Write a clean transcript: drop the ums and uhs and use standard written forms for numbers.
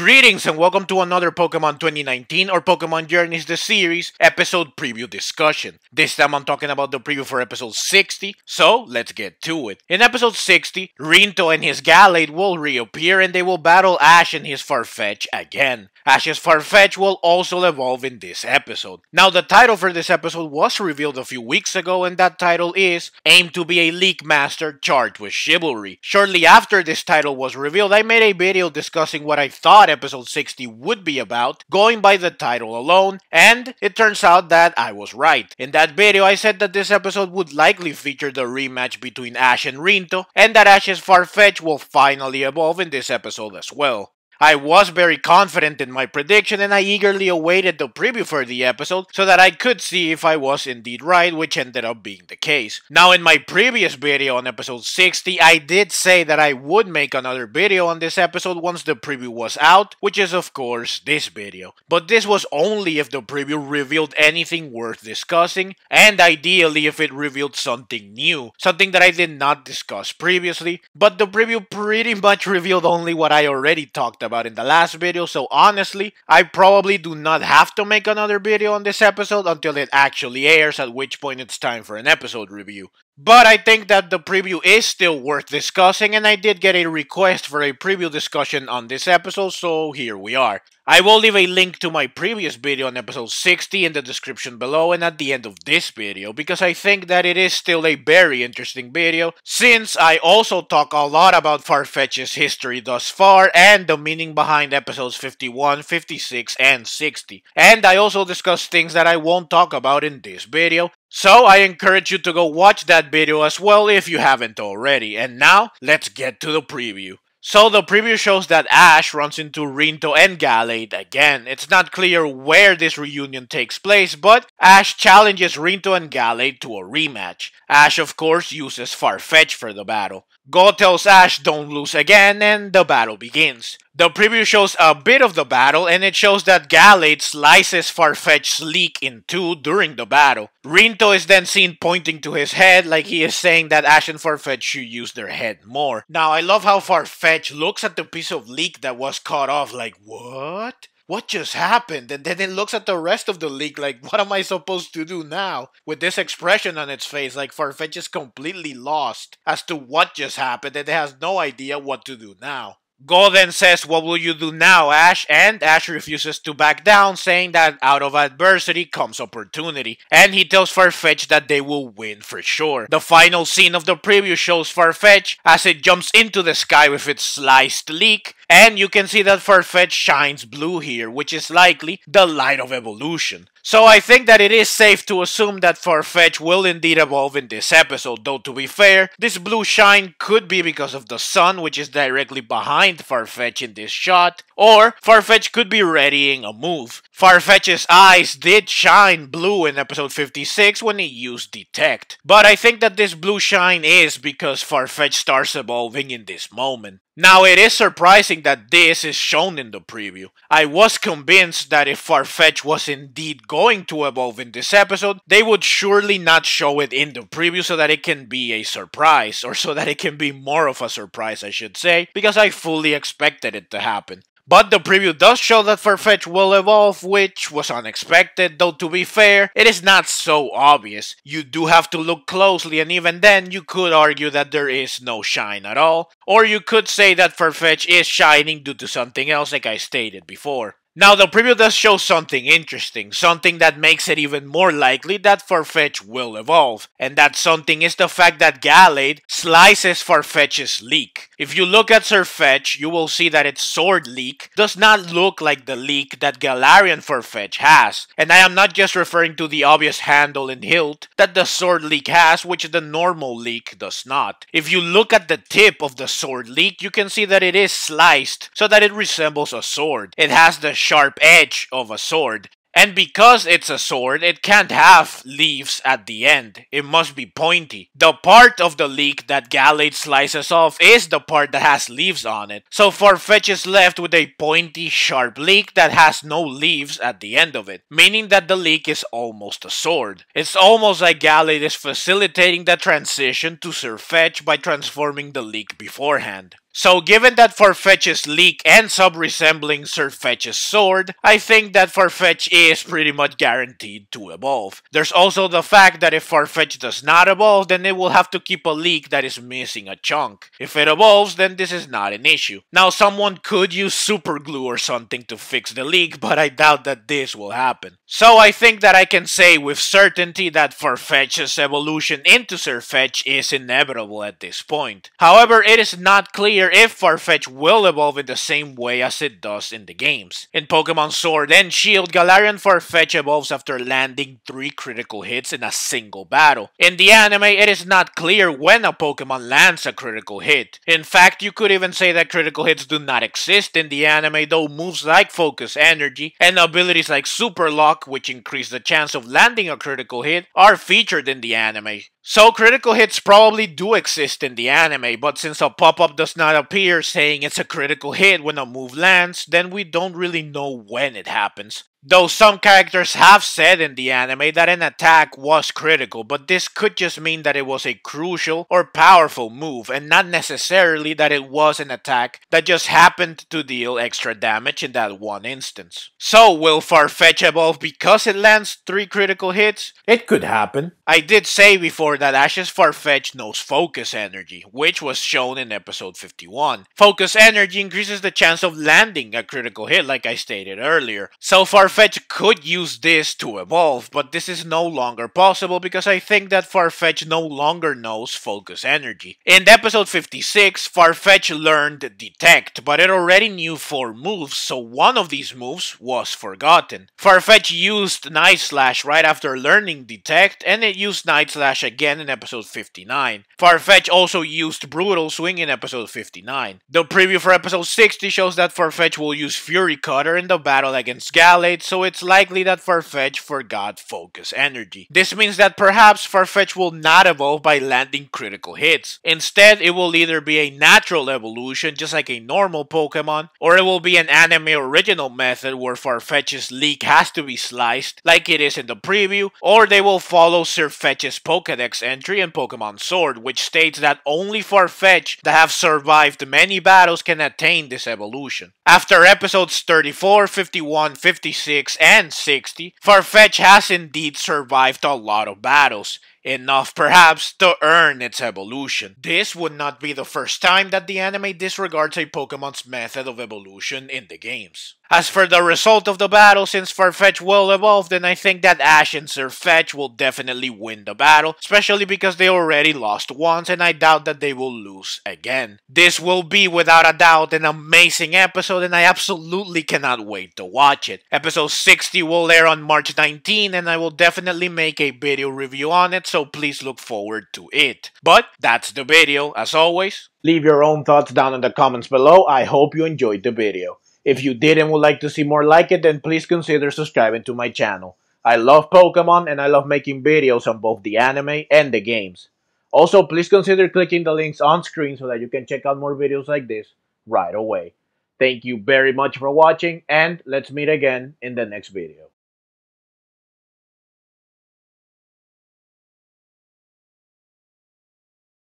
Greetings and welcome to another Pokemon 2019 or Pokemon Journeys the series episode preview discussion. This time I'm talking about the preview for episode 60, so let's get to it. In episode 60, Rinto and his Gallade will reappear and they will battle Ash and his Farfetch'd again. Ash's Farfetch'd will also evolve in this episode. Now the title for this episode was revealed a few weeks ago and that title is Aim to be a League Master charged with Chivalry. Shortly after this title was revealed, I made a video discussing what I thought episode 60 would be about, going by the title alone, and it turns out that I was right. In that video, I said that this episode would likely feature the rematch between Ash and Rinto, and that Ash's Farfetch'd will finally evolve in this episode as well. I was very confident in my prediction and I eagerly awaited the preview for the episode so that I could see if I was indeed right, which ended up being the case. Now in my previous video on episode 60, I did say that I would make another video on this episode once the preview was out, which is of course this video. But this was only if the preview revealed anything worth discussing, and ideally if it revealed something new, something that I did not discuss previously, but the preview pretty much revealed only what I already talked about in the last video, so honestly, I probably do not have to make another video on this episode until it actually airs, at which point it's time for an episode review. But I think that the preview is still worth discussing, and I did get a request for a preview discussion on this episode, so here we are. I will leave a link to my previous video on episode 60 in the description below and at the end of this video, because I think that it is still a very interesting video, since I also talk a lot about Farfetch'd's history thus far and the meaning behind episodes 51, 56, and 60. And I also discuss things that I won't talk about in this video, so I encourage you to go watch that video as well if you haven't already. And now, let's get to the preview. So the preview shows that Ash runs into Rinto and Gallade again. It's not clear where this reunion takes place, but Ash challenges Rinto and Gallade to a rematch. Ash of course uses Farfetch'd for the battle. Go tells Ash don't lose again and the battle begins. The preview shows a bit of the battle and it shows that Gallade slices Farfetch'd's leek in two during the battle. Rinto is then seen pointing to his head like he is saying that Ash and Farfetch'd should use their head more. Now I love how Farfetch'd looks at the piece of leek that was cut off like, what? What just happened? And then it looks at the rest of the leek like, what am I supposed to do now? With this expression on its face, like Farfetch'd is completely lost as to what just happened and it has no idea what to do now. Go then says, what will you do now, Ash? And Ash refuses to back down, saying that out of adversity comes opportunity. And he tells Farfetch'd that they will win for sure. The final scene of the preview shows Farfetch'd as it jumps into the sky with its sliced leek. And you can see that Farfetch'd shines blue here, which is likely the light of evolution. So I think that it is safe to assume that Farfetch'd will indeed evolve in this episode, though to be fair, this blue shine could be because of the sun, which is directly behind Farfetch'd in this shot, or Farfetch'd could be readying a move. Farfetch'd's eyes did shine blue in episode 56 when he used Detect, but I think that this blue shine is because Farfetch'd starts evolving in this moment. Now it is surprising that this is shown in the preview. I was convinced that if Farfetch'd was indeed going to evolve in this episode, they would surely not show it in the preview so that it can be a surprise, or so that it can be more of a surprise I should say, because I fully expected it to happen. But the preview does show that Farfetch'd will evolve, which was unexpected, though to be fair, it is not so obvious. You do have to look closely and even then you could argue that there is no shine at all. Or you could say that Farfetch'd is shining due to something else like I stated before. Now the preview does show something interesting, something that makes it even more likely that Farfetch'd will evolve. And that something is the fact that Gallade slices Farfetch'd's leek. If you look at Sirfetch'd, you will see that its sword leek does not look like the leek that Galarian Farfetch'd has. And I am not just referring to the obvious handle and hilt that the sword leek has, which the normal leek does not. If you look at the tip of the sword leek, you can see that it is sliced so that it resembles a sword. It has the sharp edge of a sword. And because it's a sword, it can't have leaves at the end. It must be pointy. The part of the leek that Gallade slices off is the part that has leaves on it. So Farfetch'd is left with a pointy, sharp leek that has no leaves at the end of it, meaning that the leek is almost a sword. It's almost like Gallade is facilitating the transition to Sirfetch'd by transforming the leek beforehand. So given that Farfetch'd's leak ends up resembling Sirfetch'd's sword, I think that Farfetch'd is pretty much guaranteed to evolve. There's also the fact that if Farfetch'd does not evolve, then it will have to keep a leak that is missing a chunk. If it evolves, then this is not an issue. Now someone could use super glue or something to fix the leak, but I doubt that this will happen. So I think that I can say with certainty that Farfetch'd's evolution into Sirfetch'd is inevitable at this point. However, it is not clear if Farfetch'd will evolve in the same way as it does in the games. In Pokemon Sword and Shield, Galarian Farfetch'd evolves after landing 3 critical hits in a single battle. In the anime, it is not clear when a Pokemon lands a critical hit. In fact, you could even say that critical hits do not exist in the anime, though moves like Focus Energy and abilities like Super Lock, which increase the chance of landing a critical hit, are featured in the anime. So critical hits probably do exist in the anime, but since a pop-up does not appear saying it's a critical hit when a move lands, then we don't really know when it happens. Though some characters have said in the anime that an attack was critical, but this could just mean that it was a crucial or powerful move, and not necessarily that it was an attack that just happened to deal extra damage in that one instance. So will Farfetch'd evolve because it lands 3 critical hits? It could happen. I did say before that Ash's Farfetch'd knows Focus Energy, which was shown in episode 51. Focus Energy increases the chance of landing a critical hit like I stated earlier. So Farfetch'd could use this to evolve, but this is no longer possible because I think that Farfetch'd no longer knows Focus Energy. In episode 56, Farfetch'd learned Detect, but it already knew 4 moves, so one of these moves was forgotten. Farfetch'd used Night Slash right after learning Detect, and it used Night Slash again in episode 59. Farfetch'd also used Brutal Swing in episode 59. The preview for episode 60 shows that Farfetch'd will use Fury Cutter in the battle against Gallade, so it's likely that Farfetch'd forgot Focus Energy. This means that perhaps Farfetch'd will not evolve by landing critical hits. Instead, it will either be a natural evolution, just like a normal Pokemon, or it will be an anime original method where Farfetch'd's leak has to be sliced, like it is in the preview, or they will follow Sirfetch'd's Pokedex entry in Pokemon Sword, which states that only Farfetch'd that have survived many battles can attain this evolution. After episodes 34, 51, 56, and 60, Farfetch'd has indeed survived a lot of battles. Enough perhaps to earn its evolution. This would not be the first time that the anime disregards a Pokemon's method of evolution in the games. As for the result of the battle, since Farfetch'd will evolve, then I think that Ash and Sirfetch'd will definitely win the battle, especially because they already lost once and I doubt that they will lose again. This will be without a doubt an amazing episode and I absolutely cannot wait to watch it. Episode 60 will air on March 19 and I will definitely make a video review on it, so please look forward to it. But that's the video. As always, leave your own thoughts down in the comments below. I hope you enjoyed the video. If you did and would like to see more like it, then please consider subscribing to my channel. I love Pokemon and I love making videos on both the anime and the games. Also, please consider clicking the links on screen so that you can check out more videos like this right away. Thank you very much for watching and let's meet again in the next video.